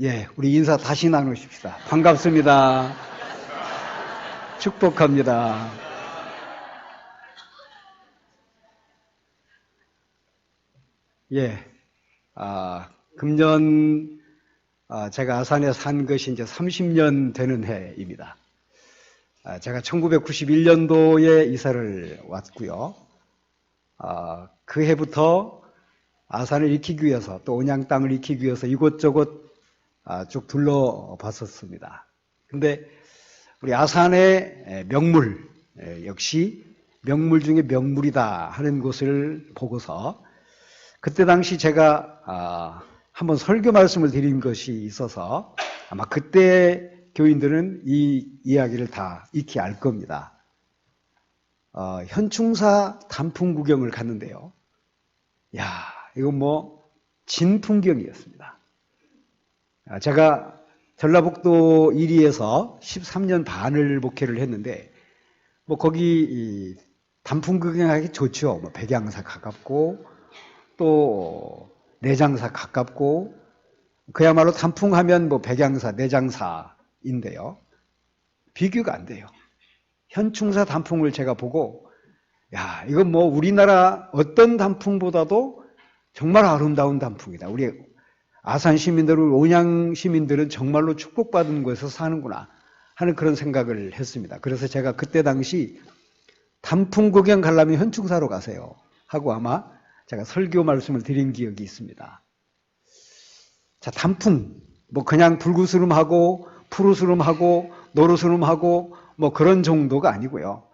예, 우리 인사 다시 나누십시다. 반갑습니다. 축복합니다. 예, 금년 제가 아산에 산 것이 이제 30년 되는 해입니다. 제가 1991년도에 이사를 왔고요. 그 해부터 아산을 익히기 위해서 또 온양 땅을 익히기 위해서 이곳저곳 쭉 둘러봤었습니다. 근데 우리 아산의 명물, 역시 명물 중에 명물이다 하는 곳을 보고서 그때 당시 제가 한번 설교 말씀을 드린 것이 있어서 아마 그때 교인들은 이 이야기를 다 익히 알 겁니다. 현충사 단풍 구경을 갔는데요. 야, 이건 뭐 진풍경이었습니다. 제가 전라북도 이리에서 13년 반을 목회를 했는데 뭐 거기 단풍 구경하기 좋죠. 뭐 백양사 가깝고 또 내장사 가깝고 그야말로 단풍하면 뭐 백양사, 내장사인데요. 비교가 안 돼요. 현충사 단풍을 제가 보고 야, 이건 뭐 우리나라 어떤 단풍보다도 정말 아름다운 단풍이다. 우리 아산 시민들, 온양 시민들은 정말로 축복받은 곳에서 사는구나 하는 그런 생각을 했습니다. 그래서 제가 그때 당시 단풍 구경 가려면 현충사로 가세요 하고 아마 제가 설교 말씀을 드린 기억이 있습니다. 자, 단풍, 뭐 그냥 붉으스름하고 푸르스름하고 노르스름하고 뭐 그런 정도가 아니고요.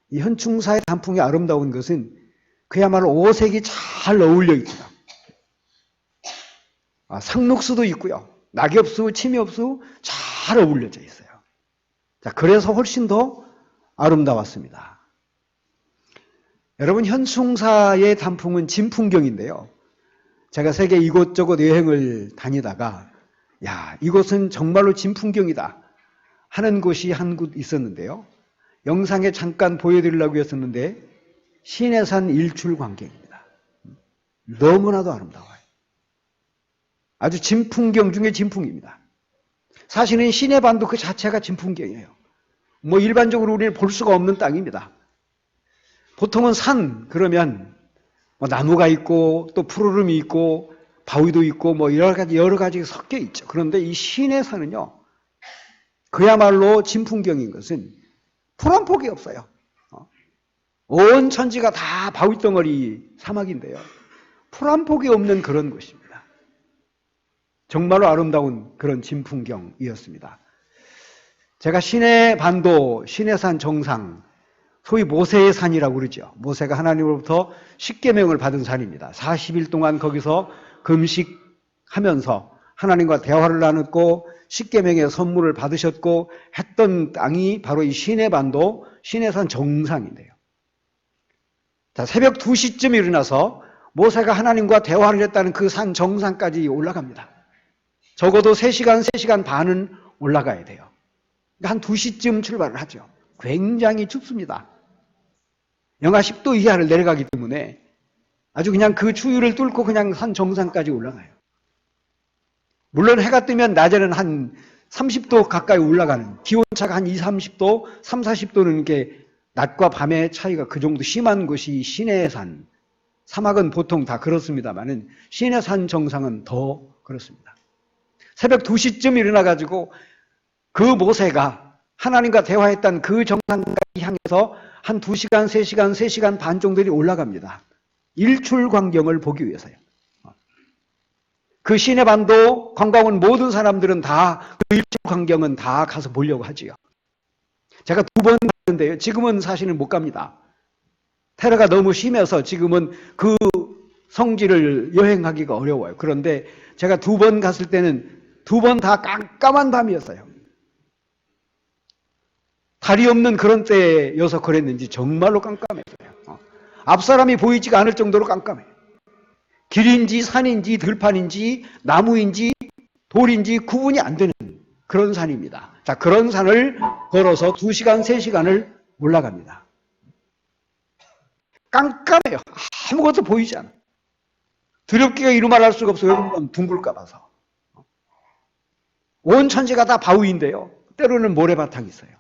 이 현충사의 단풍이 아름다운 것은 그야말로 오색이 잘 어울려 있고요. 상록수도 있고요. 낙엽수, 침엽수 잘 어울려져 있어요. 자, 그래서 훨씬 더 아름다웠습니다. 여러분, 현충사의 단풍은 진풍경인데요. 제가 세계 이곳저곳 여행을 다니다가 야, 이곳은 정말로 진풍경이다 하는 곳이 한 곳 있었는데요. 영상에 잠깐 보여드리려고 했었는데 신해산 일출광경입니다. 너무나도 아름다워요. 아주 진풍경 중에 진풍입니다. 사실은 시내반도 그 자체가 진풍경이에요. 뭐 일반적으로 우리는 볼 수가 없는 땅입니다. 보통은 산 그러면 뭐 나무가 있고 또 푸르름이 있고 바위도 있고 뭐 여러 가지 섞여 있죠. 그런데 이 시내산은요, 그야말로 진풍경인 것은 풀 한 폭이 없어요. 온 천지가 다 바위덩어리 사막인데요. 풀 한 폭이 없는 그런 곳입니다. 정말로 아름다운 그런 진풍경이었습니다. 제가 시내반도, 시내산 정상, 소위 모세의 산이라고 그러죠. 모세가 하나님으로부터 십계명을 받은 산입니다. 40일 동안 거기서 금식하면서 하나님과 대화를 나눴고 십계명의 선물을 받으셨고 했던 땅이 바로 이 시내반도, 시내산 정상인데요. 자, 새벽 2시쯤 일어나서 모세가 하나님과 대화를 했다는 그 산 정상까지 올라갑니다. 적어도 3시간, 3시간 반은 올라가야 돼요. 그러니까 한 2시쯤 출발을 하죠. 굉장히 춥습니다. 영하 10도 이하를 내려가기 때문에 아주 그냥 그 추위를 뚫고 그냥 산 정상까지 올라가요. 물론 해가 뜨면 낮에는 한 30도 가까이 올라가는, 기온차가 한 20, 30도, 3, 40도는 이렇게 낮과 밤의 차이가 그 정도 심한 곳이 시내산. 사막은 보통 다 그렇습니다만은 시내산 정상은 더 그렇습니다. 새벽 2시쯤 일어나가지고 그 모세가 하나님과 대화했던 그 정상까지 향해서 한 2시간, 3시간, 3시간 반 정도들이 올라갑니다. 일출 광경을 보기 위해서요. 그 시내반도 관광 온 모든 사람들은 다 그 일출 광경은 다 가서 보려고 하지요. 제가 2번 갔는데요. 지금은 사실은 못 갑니다. 테러가 너무 심해서 지금은 그 성지를 여행하기가 어려워요. 그런데 제가 2번 갔을 때는 2번 다 깜깜한 밤이었어요. 달이 없는 그런 때여서 그랬는지 정말로 깜깜했어요. 앞사람이 보이지가 않을 정도로 깜깜해요. 길인지 산인지 들판인지 나무인지 돌인지 구분이 안 되는 그런 산입니다. 자, 그런 산을 걸어서 2시간, 3시간을 올라갑니다. 깜깜해요. 아무것도 보이지 않아요. 두렵기가 이루 말할 수가 없어요. 둥글까 봐서. 온 천지가 다 바위인데요. 때로는 모래바탕이 있어요.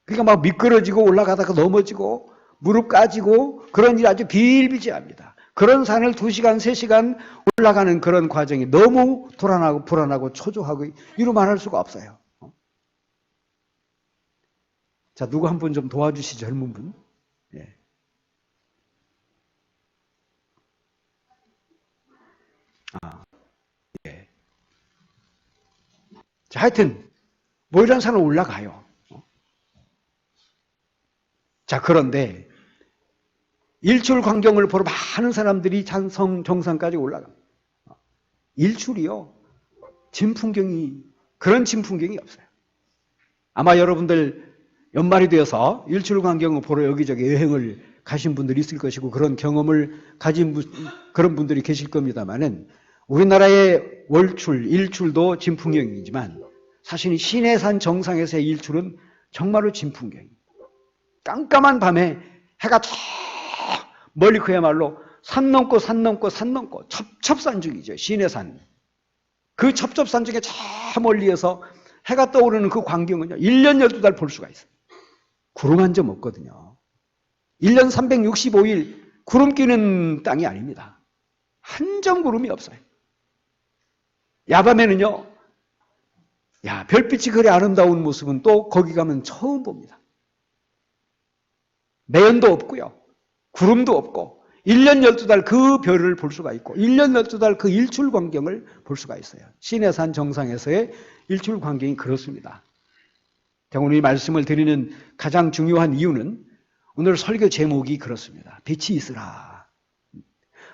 그러니까 막 미끄러지고 올라가다가 넘어지고 무릎 까지고 그런 일이 아주 비일비재합니다. 그런 산을 2시간, 3시간 올라가는 그런 과정이 너무 불안하고 초조하고 이루 말할 수가 없어요. 자, 누구 한 분 좀 도와주시죠, 젊은 분. 예. 예. 자, 하여튼 뭐 이런 산을 올라가요. 자, 그런데 일출 광경을 보러 많은 사람들이 정상까지 올라갑니다. 일출이요, 그런 진풍경이 없어요. 아마 여러분들 연말이 되어서 일출 광경을 보러 여기저기 여행을 가신 분들이 있을 것이고 그런 경험을 가진 그런 분들이 계실 겁니다만은 우리나라의 월출, 일출도 진풍경이지만 사실 시내산 정상에서의 일출은 정말로 진풍경입니다. 깜깜한 밤에 해가 저 멀리 그야말로 산 넘고 첩첩산중이죠. 시내산. 그 첩첩산중에 저 멀리에서 해가 떠오르는 그 광경은요, 1년 12달 볼 수가 있어요. 구름 한 점 없거든요. 1년 365일 구름 끼는 땅이 아닙니다. 한 점 구름이 없어요. 야밤에는요, 별빛이 그리 아름다운 모습은 또 거기 가면 처음 봅니다. 매연도 없고요. 구름도 없고 1년 12달 그 별을 볼 수가 있고 1년 12달 그 일출 광경을 볼 수가 있어요. 시내산 정상에서의 일출 광경이 그렇습니다. 오늘 이 말씀을 드리는 가장 중요한 이유는 오늘 설교 제목이 그렇습니다. 빛이 있으라.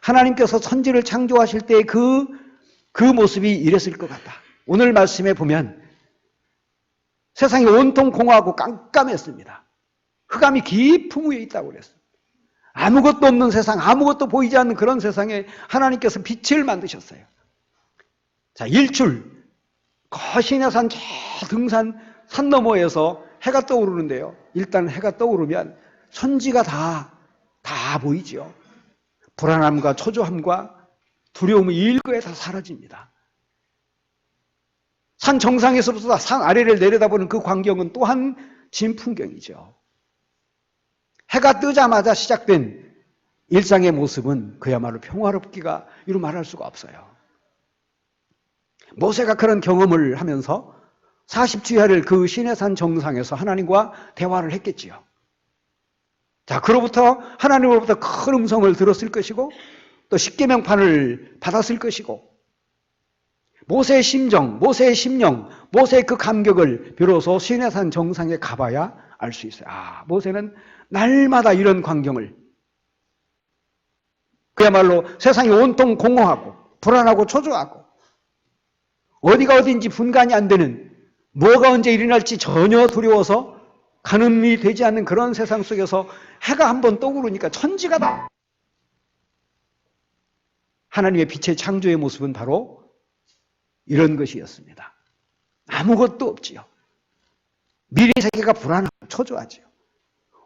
하나님께서 천지를 창조하실 때 그 모습이 이랬을 것 같다. 오늘 말씀에 보면 세상이 온통 공허하고 깜깜했습니다. 흑암이 깊은 위에 있다고 그랬어요. 아무것도 없는 세상, 아무것도 보이지 않는 그런 세상에 하나님께서 빛을 만드셨어요. 자, 일출. 거시내산 저 등산 산 너머에서 해가 떠오르는데요. 일단 해가 떠오르면 천지가 다 보이죠. 불안함과 초조함과 두려움이 일거에 다 사라집니다. 산 정상에서부터 산 아래를 내려다보는 그 광경은 또한 진풍경이죠. 해가 뜨자마자 시작된 일상의 모습은 그야말로 평화롭기가 이루 말할 수가 없어요. 모세가 그런 경험을 하면서 40주야를 그 시내산 정상에서 하나님과 대화를 했겠지요. 자, 그로부터 하나님으로부터 큰 음성을 들었을 것이고 또 십계명판을 받았을 것이고 모세의 심정, 모세의 심령, 모세의 그 감격을 비로소 시내산 정상에 가봐야 알 수 있어요. 모세는 날마다 이런 광경을 그야말로 세상이 온통 공허하고 불안하고 초조하고 어디가 어딘지 분간이 안 되는 뭐가 언제 일어날지 전혀 두려워서 가늠이 되지 않는 그런 세상 속에서 해가 한번 떠오르니까 천지가 다 하나님의 빛의 창조의 모습은 바로 이런 것이었습니다. 아무것도 없지요. 미래 세계가 불안하고 초조하지요.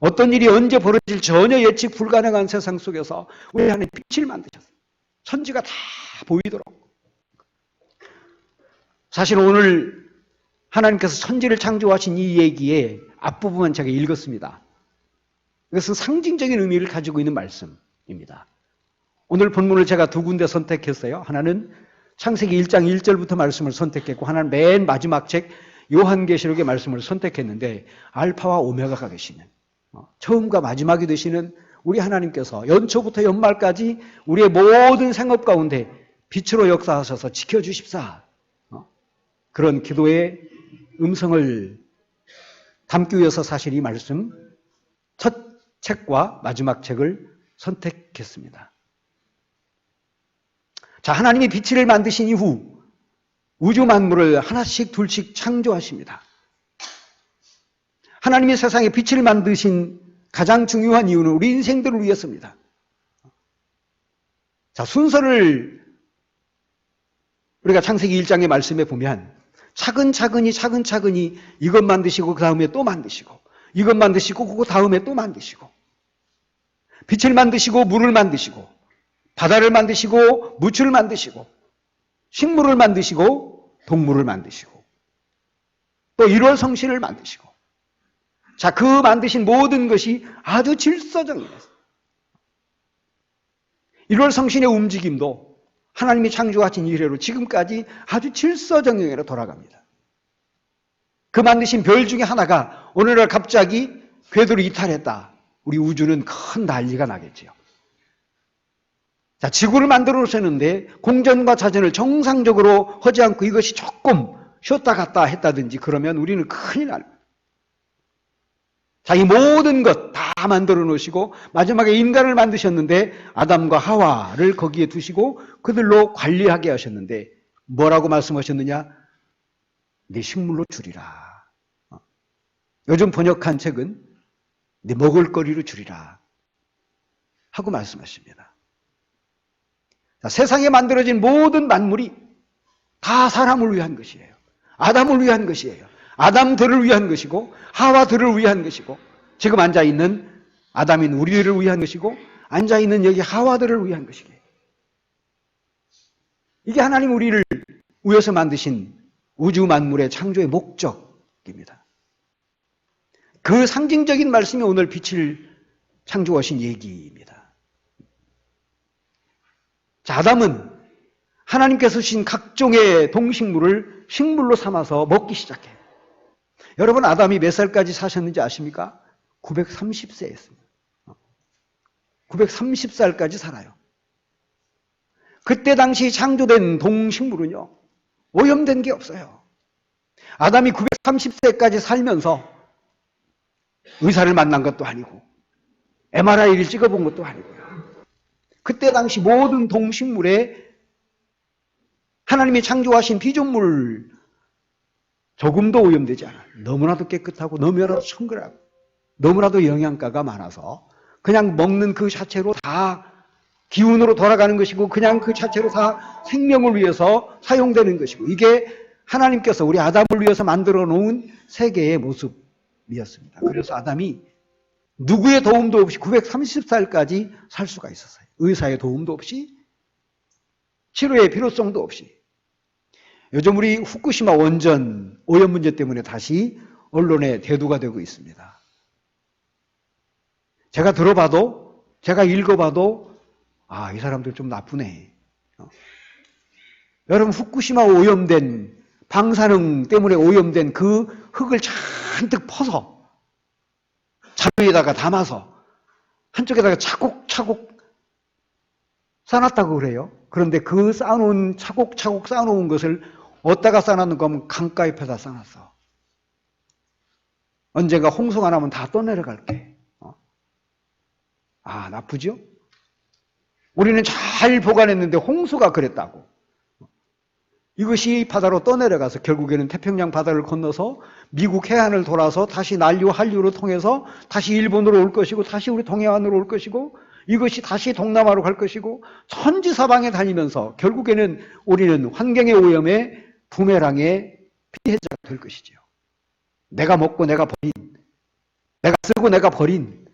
어떤 일이 언제 벌어질 전혀 예측 불가능한 세상 속에서 우리 하나님 빛을 만드셨어요. 천지가 다 보이도록. 사실 오늘 하나님께서 천지를 창조하신 이 얘기의 앞부분만 제가 읽었습니다. 이것은 상징적인 의미를 가지고 있는 말씀입니다. 오늘 본문을 제가 두 군데 선택했어요. 하나는 창세기 1장 1절부터 말씀을 선택했고 하나는 맨 마지막 책 요한계시록의 말씀을 선택했는데 알파와 오메가가 되시는 처음과 마지막이 되시는 우리 하나님께서 연초부터 연말까지 우리의 모든 생업 가운데 빛으로 역사하셔서 지켜주십사. 그런 기도의 음성을 담기 위해서 사실 이 말씀 첫 책과 마지막 책을 선택했습니다. 자, 하나님이 빛을 만드신 이후 우주 만물을 하나씩 둘씩 창조하십니다. 하나님이 세상에 빛을 만드신 가장 중요한 이유는 우리 인생들을 위해서입니다. 자, 순서를 우리가 창세기 1장의 말씀에 보면 차근차근히 이것 만드시고 그 다음에 또 만드시고 이것 만드시고 그 다음에 또 만드시고 빛을 만드시고 물을 만드시고 바다를 만드시고 무추를 만드시고 식물을 만드시고 동물을 만드시고 또 1월 성신을 만드시고 자, 그 만드신 모든 것이 아주 질서정연했어요. 1월 성신의 움직임도 하나님이 창조하신 이래로 지금까지 아주 질서정연으로 돌아갑니다. 그 만드신 별 중에 하나가 어느 날 갑자기 궤도를 이탈했다. 우리 우주는 큰 난리가 나겠지요. 자, 지구를 만들어 놓으셨는데 공전과 자전을 정상적으로 하지 않고 이것이 조금 쉬었다 갔다 했다든지 그러면 우리는 큰일 납니다. 자, 이 모든 것 다 만들어 놓으시고 마지막에 인간을 만드셨는데 아담과 하와를 거기에 두시고 그들로 관리하게 하셨는데 뭐라고 말씀하셨느냐? 네 식물로 줄이라. 요즘 번역한 책은 네 먹을거리로 줄이라 하고 말씀하십니다. 자, 세상에 만들어진 모든 만물이 다 사람을 위한 것이에요. 아담을 위한 것이에요. 아담들을 위한 것이고 하와들을 위한 것이고 지금 앉아있는 아담인 우리들을 위한 것이고 앉아있는 여기 하와들을 위한 것이에요. 이게 하나님 우리를 위해서 만드신 우주 만물의 창조의 목적입니다. 그 상징적인 말씀이 오늘 빛을 창조하신 얘기입니다. 자, 아담은 하나님께서 주신 각종의 동식물을 식물로 삼아서 먹기 시작해요. 여러분, 아담이 몇 살까지 사셨는지 아십니까? 930세였습니다. 930살까지 살아요. 그때 당시 창조된 동식물은요, 오염된 게 없어요. 아담이 930세까지 살면서 의사를 만난 것도 아니고 MRI를 찍어본 것도 아니고요. 그때 당시 모든 동식물에 하나님이 창조하신 피조물 조금도 오염되지 않아요. 너무나도 깨끗하고 너무나도 청결하고 너무나도 영양가가 많아서 그냥 먹는 그 자체로 다 기운으로 돌아가는 것이고 그냥 그 자체로 다 생명을 위해서 사용되는 것이고 이게 하나님께서 우리 아담을 위해서 만들어 놓은 세계의 모습이었습니다. 그래서 아담이 누구의 도움도 없이 930살까지 살 수가 있었어요. 의사의 도움도 없이 치료의 필요성도 없이. 요즘 우리 후쿠시마 원전 오염 문제 때문에 다시 언론에 대두가 되고 있습니다. 제가 들어봐도 제가 읽어봐도 이 사람들 좀 나쁘네. 여러분, 후쿠시마 오염된 방사능 때문에 오염된 그 흙을 잔뜩 퍼서 자루에다가 담아서 한쪽에다가 차곡차곡 쌓아놨다고 그래요. 그런데 그 쌓아놓은 차곡차곡 쌓아놓은 것을 어디다가 쌓아놨는가 하면 강가 옆에다 쌓아놨어. 언젠가 홍수가 나면 다 떠내려갈게. 나쁘죠? 우리는 잘 보관했는데 홍수가 그랬다고. 이것이 바다로 떠내려가서 결국에는 태평양 바다를 건너서 미국 해안을 돌아서 다시 한류로 통해서 다시 일본으로 올 것이고 다시 우리 동해안으로 올 것이고 이것이 다시 동남아로 갈 것이고 천지사방에 다니면서 결국에는 우리는 환경의 오염의 부메랑의 피해자가 될 것이죠. 내가 먹고 내가 버린, 내가 쓰고 내가 버린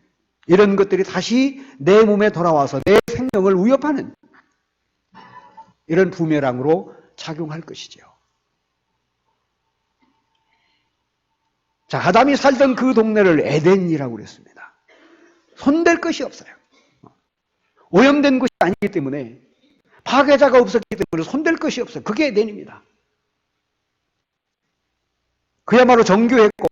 이런 것들이 다시 내 몸에 돌아와서 내 생명을 위협하는 이런 부메랑으로 작용할 것이죠. 자, 아담이 살던 그 동네를 에덴이라고 그랬습니다. 손댈 것이 없어요. 오염된 곳이 아니기 때문에 파괴자가 없었기 때문에 손댈 것이 없어요. 그게 에덴입니다. 그야말로 정교했고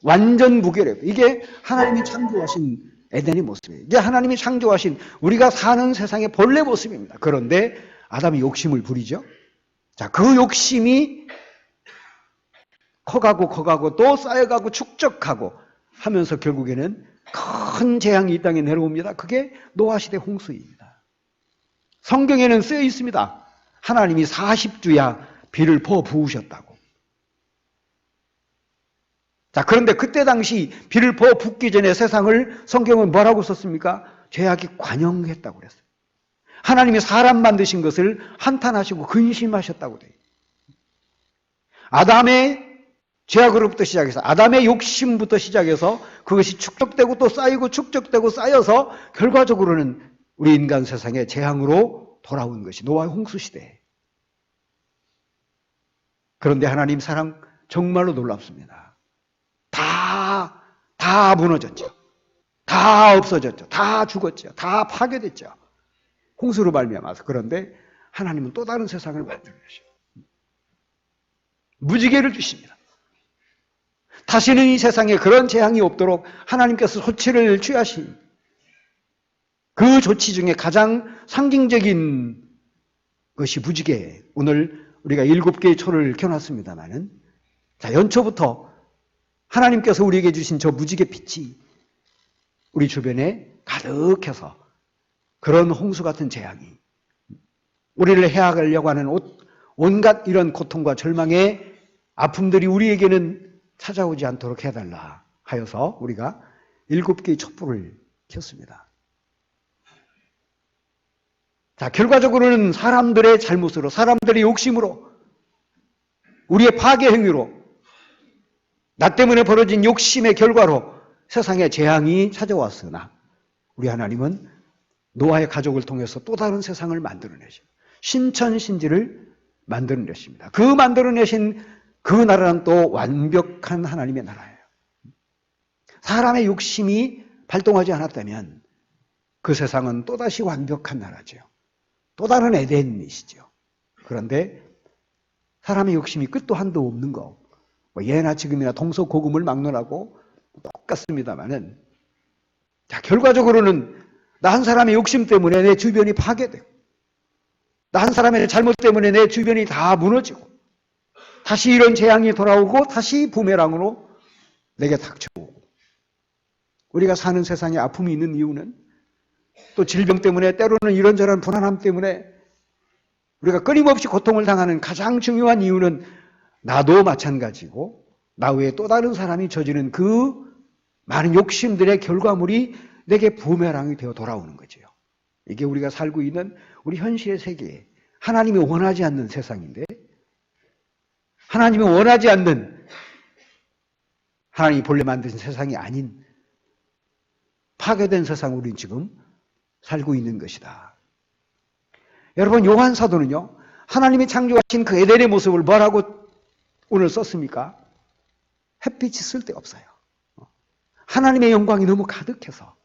완전 무결했고 이게 하나님이 창조하신 에덴의 모습이에요. 이게 하나님이 창조하신 우리가 사는 세상의 본래 모습입니다. 그런데 아담이 욕심을 부리죠. 자, 그 욕심이 커가고 또 쌓여가고 축적하고 하면서 결국에는 큰 재앙이 이 땅에 내려옵니다. 그게 노아시대 홍수입니다. 성경에는 쓰여 있습니다. 하나님이 40주야 비를 퍼 부으셨다고. 자, 그런데 그때 당시 비를 퍼 붓기 전에 세상을 성경은 뭐라고 썼습니까? 죄악이 관영했다고 그랬어요. 하나님이 사람 만드신 것을 한탄하시고 근심하셨다고 돼요. 아담의 죄악으로부터 시작해서 아담의 욕심부터 시작해서 그것이 축적되고 또 쌓이고 축적되고 쌓여서 결과적으로는 우리 인간 세상의 재앙으로 돌아온 것이 노아의 홍수 시대. 그런데 하나님 사랑 정말로 놀랍습니다. 다 무너졌죠. 다 없어졌죠. 다 죽었죠. 다 파괴됐죠. 홍수로 말미암아서. 그런데 하나님은 또 다른 세상을 만들어내셔요. 무지개를 주십니다. 다시는 이 세상에 그런 재앙이 없도록 하나님께서 조치를 취하신 그 조치 중에 가장 상징적인 것이 무지개. 오늘 우리가 7개의 초를 켜놨습니다마는, 자, 연초부터 하나님께서 우리에게 주신 저 무지개 빛이 우리 주변에 가득해서 그런 홍수 같은 재앙이 우리를 해하려고 하는 온갖 이런 고통과 절망의 아픔들이 우리에게는 찾아오지 않도록 해달라 하여서 우리가 7개의 촛불을 켰습니다. 자, 결과적으로는 사람들의 잘못으로, 사람들의 욕심으로, 우리의 파괴 행위로, 나 때문에 벌어진 욕심의 결과로 세상에 재앙이 찾아왔으나 우리 하나님은 노아의 가족을 통해서 또 다른 세상을 만들어내십니다. 신천신지를 만들어내십니다. 그 만들어내신 그 나라는 또 완벽한 하나님의 나라예요. 사람의 욕심이 발동하지 않았다면 그 세상은 또다시 완벽한 나라죠. 또 다른 에덴이시죠. 그런데 사람의 욕심이 끝도 한도 없는 거, 예나 지금이나 동서고금을 막론하고 똑같습니다만은, 자, 결과적으로는 나 한 사람의 욕심 때문에 내 주변이 파괴되고, 나 한 사람의 잘못 때문에 내 주변이 다 무너지고, 다시 이런 재앙이 돌아오고 다시 부메랑으로 내게 닥쳐오고, 우리가 사는 세상에 아픔이 있는 이유는 또 질병 때문에, 때로는 이런저런 불안함 때문에 우리가 끊임없이 고통을 당하는 가장 중요한 이유는 나도 마찬가지고 나 외에 또 다른 사람이 저지른 그 많은 욕심들의 결과물이 내게 부메랑이 되어 돌아오는 거죠. 이게 우리가 살고 있는 우리 현실의 세계에 하나님이 원하지 않는 세상인데, 하나님이 원하지 않는, 하나님이 본래 만드신 세상이 아닌 파괴된 세상 우리는 지금 살고 있는 것이다. 여러분, 요한 사도는요, 하나님이 창조하신 그 에덴의 모습을 뭐라고 오늘 썼습니까? 햇빛이 쓸데없어요. 하나님의 영광이 너무 가득해서,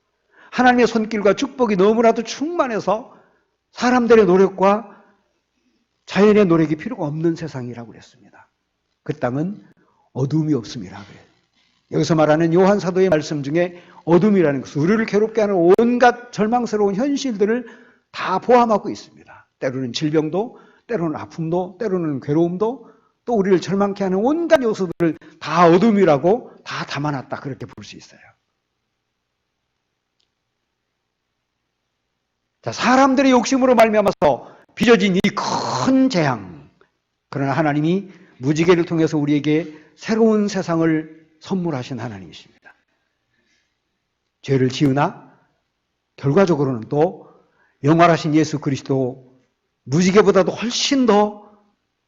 하나님의 손길과 축복이 너무나도 충만해서 사람들의 노력과 자연의 노력이 필요가 없는 세상이라고 그랬습니다. 그 땅은 어둠이 없음이라 그래요. 여기서 말하는 요한 사도의 말씀 중에 어둠이라는 것은 우리를 괴롭게 하는 온갖 절망스러운 현실들을 다 포함하고 있습니다. 때로는 질병도, 때로는 아픔도, 때로는 괴로움도, 또 우리를 절망케 하는 온갖 요소들을 다 어둠이라고 다 담아놨다, 그렇게 볼 수 있어요. 자, 사람들의 욕심으로 말미암아서 빚어진 이 큰 재앙, 그러나 하나님이 무지개를 통해서 우리에게 새로운 세상을 선물하신 하나님이십니다. 죄를 지으나 결과적으로는 또 영원하신 예수 그리스도, 무지개보다도 훨씬 더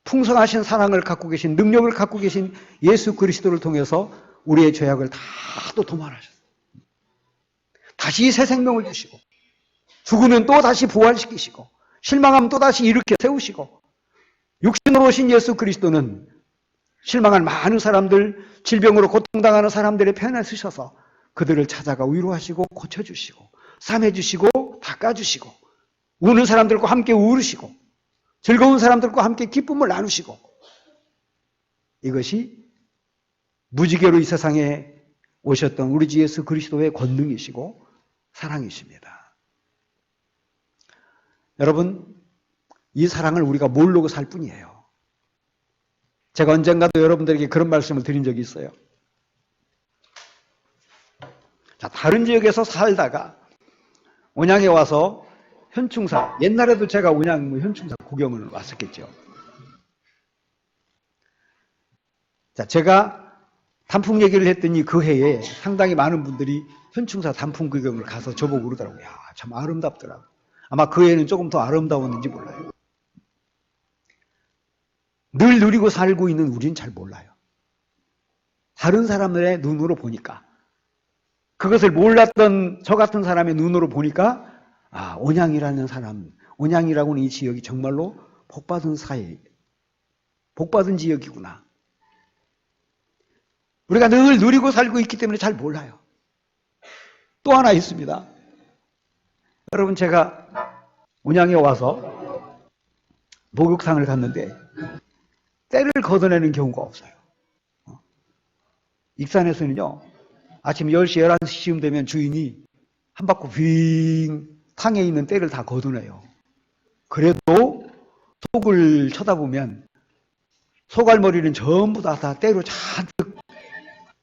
풍성하신 사랑을 갖고 계신, 능력을 갖고 계신 예수 그리스도를 통해서 우리의 죄악을 다 또 도말하셨어요. 다시 새 생명을 주시고, 죽으면 또 다시 부활시키시고, 실망하면 또 다시 일으켜 세우시고, 육신으로 오신 예수 그리스도는 실망한 많은 사람들, 질병으로 고통당하는 사람들의 편에 서셔서 그들을 찾아가 위로하시고 고쳐주시고 삼해주시고 닦아주시고, 우는 사람들과 함께 울으시고 즐거운 사람들과 함께 기쁨을 나누시고, 이것이 무지개로 이 세상에 오셨던 우리 주 예수 그리스도의 권능이시고 사랑이십니다. 여러분, 이 사랑을 우리가 모르고 살 뿐이에요. 제가 언젠가도 여러분들에게 그런 말씀을 드린 적이 있어요. 자, 다른 지역에서 살다가 온양에 와서 현충사, 옛날에도 제가 온양 현충사 구경을 왔었겠죠. 자, 제가 단풍 얘기를 했더니 그 해에 상당히 많은 분들이 현충사 단풍 구경을 가서 저보고 그러더라고요. 야, 참 아름답더라고. 아마 그 해에는 조금 더 아름다웠는지 몰라요. 늘 누리고 살고 있는 우리는 잘 몰라요. 다른 사람들의 눈으로 보니까, 그것을 몰랐던 저 같은 사람의 눈으로 보니까, 아, 온양이라는 사람, 온양이라고는 이 지역이 정말로 복받은 사회, 복받은 지역이구나. 우리가 늘 누리고 살고 있기 때문에 잘 몰라요. 또 하나 있습니다. 여러분, 제가 온양에 와서 목욕탕을 갔는데 때를 걷어내는 경우가 없어요. 익산에서는요, 아침 10시, 11시쯤 되면 주인이 한 바퀴 빙 탕에 있는 때를 다 걷어내요. 그래도 속을 쳐다보면 소갈머리는 전부 다 때로 잔뜩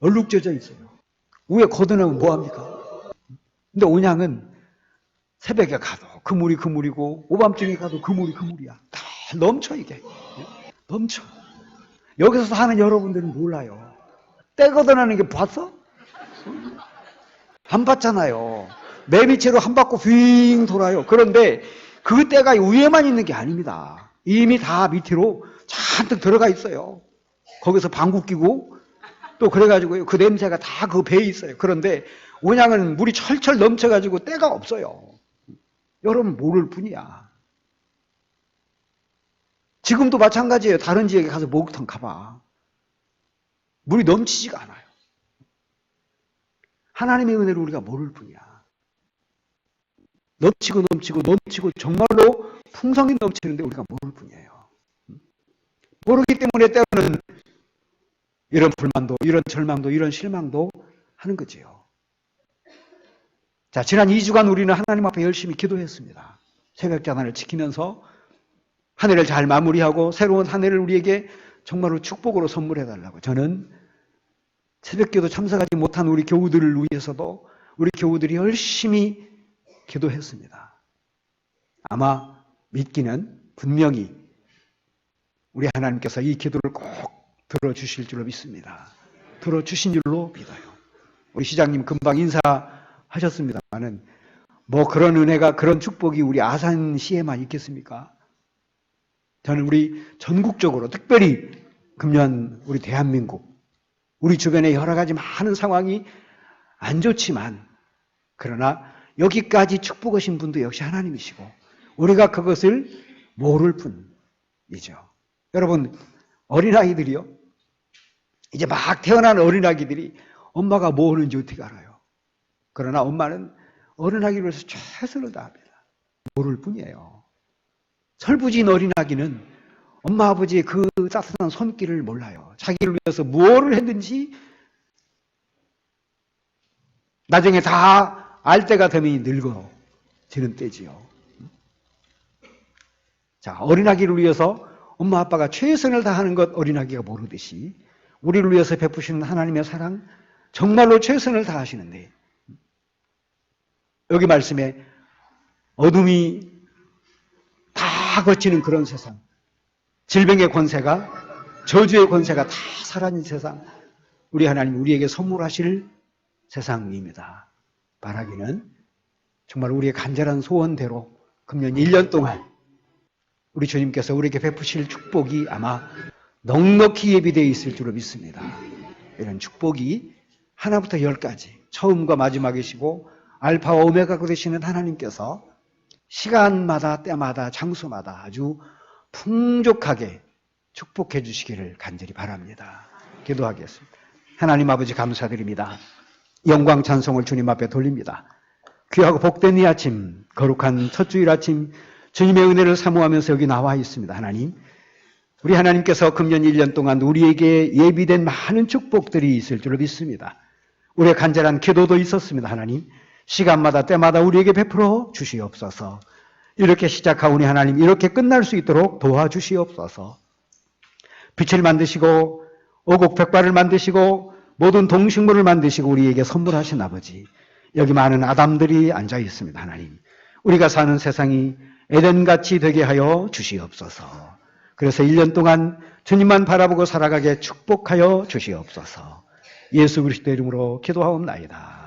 얼룩져져 있어요. 위에 걷어내면 뭐합니까? 근데 온양은 새벽에 가도 그물이고 오밤중에 가도 그물이야. 다 넘쳐 이게. 넘쳐. 여기서 사는 여러분들은 몰라요. 때 걷어내는 게 봤어? 안 봤잖아요. 매미채로 한 바퀴 빙 돌아요. 그런데 그 때가 위에만 있는 게 아닙니다. 이미 다 밑으로 잔뜩 들어가 있어요. 거기서 방구 끼고 또 그래가지고 그 냄새가 다 그 배에 있어요. 그런데 온양은 물이 철철 넘쳐가지고 때가 없어요. 여러분 모를 뿐이야. 지금도 마찬가지예요. 다른 지역에 가서 목욕탕 가봐. 물이 넘치지가 않아요. 하나님의 은혜를 우리가 모를 뿐이야. 넘치고 정말로 풍성히 넘치는데 우리가 모를 뿐이에요. 모르기 때문에 때로는 이런 불만도, 이런 절망도, 이런 실망도 하는 거지요. 자, 지난 2주간 우리는 하나님 앞에 열심히 기도했습니다. 새벽자단을 지키면서 한 해를 잘 마무리하고 새로운 한 해를 우리에게 정말로 축복으로 선물해달라고. 저는 새벽기도 참석하지 못한 우리 교우들을 위해서도 우리 교우들이 열심히 기도했습니다. 아마 믿기는 분명히 우리 하나님께서 이 기도를 꼭 들어주실 줄로 믿습니다. 들어주신 줄로 믿어요. 우리 시장님 금방 인사하셨습니다만은 뭐 그런 은혜가, 그런 축복이 우리 아산시에만 있겠습니까? 저는 우리 전국적으로, 특별히 금년 우리 대한민국, 우리 주변에 여러 가지 많은 상황이 안 좋지만, 그러나 여기까지 축복하신 분도 역시 하나님이시고 우리가 그것을 모를 뿐이죠. 여러분, 어린아이들이요, 이제 막 태어난 어린아이들이 엄마가 뭐 하는지 어떻게 알아요? 그러나 엄마는 어린아이를 위해서 최선을 다합니다. 모를 뿐이에요. 철부진 어린아기는 엄마 아버지의 그 따뜻한 손길을 몰라요. 자기를 위해서 무엇을 했는지 나중에 다 알 때가 되면 늙어지는 때지요. 자, 어린아기를 위해서 엄마 아빠가 최선을 다하는 것 어린아기가 모르듯이 우리를 위해서 베푸시는 하나님의 사랑 정말로 최선을 다하시는데, 여기 말씀에 어둠이 다 거치는 그런 세상, 질병의 권세가, 저주의 권세가 다 사라진 세상, 우리 하나님 우리에게 선물하실 세상입니다. 바라기는 정말 우리의 간절한 소원대로 금년 1년 동안 우리 주님께서 우리에게 베푸실 축복이 아마 넉넉히 예비되어 있을 줄로 믿습니다. 이런 축복이 하나부터 10까지 처음과 마지막이시고 알파와 오메가가 되시는 하나님께서 시간마다 때마다 장소마다 아주 풍족하게 축복해 주시기를 간절히 바랍니다. 기도하겠습니다. 하나님 아버지 감사드립니다. 영광 찬송을 주님 앞에 돌립니다. 귀하고 복된 이 아침, 거룩한 첫 주일 아침 주님의 은혜를 사모하면서 여기 나와 있습니다. 하나님, 우리 하나님께서 금년 1년 동안 우리에게 예비된 많은 축복들이 있을 줄로 믿습니다. 우리의 간절한 기도도 있었습니다. 하나님, 시간마다 때마다 우리에게 베풀어 주시옵소서. 이렇게 시작한 우리 하나님, 이렇게 끝날 수 있도록 도와주시옵소서. 빛을 만드시고 오곡백과를 만드시고 모든 동식물을 만드시고 우리에게 선물하신 아버지, 여기 많은 아담들이 앉아 있습니다. 하나님, 우리가 사는 세상이 에덴같이 되게 하여 주시옵소서. 그래서 1년 동안 주님만 바라보고 살아가게 축복하여 주시옵소서. 예수 그리스도의 이름으로 기도하옵나이다.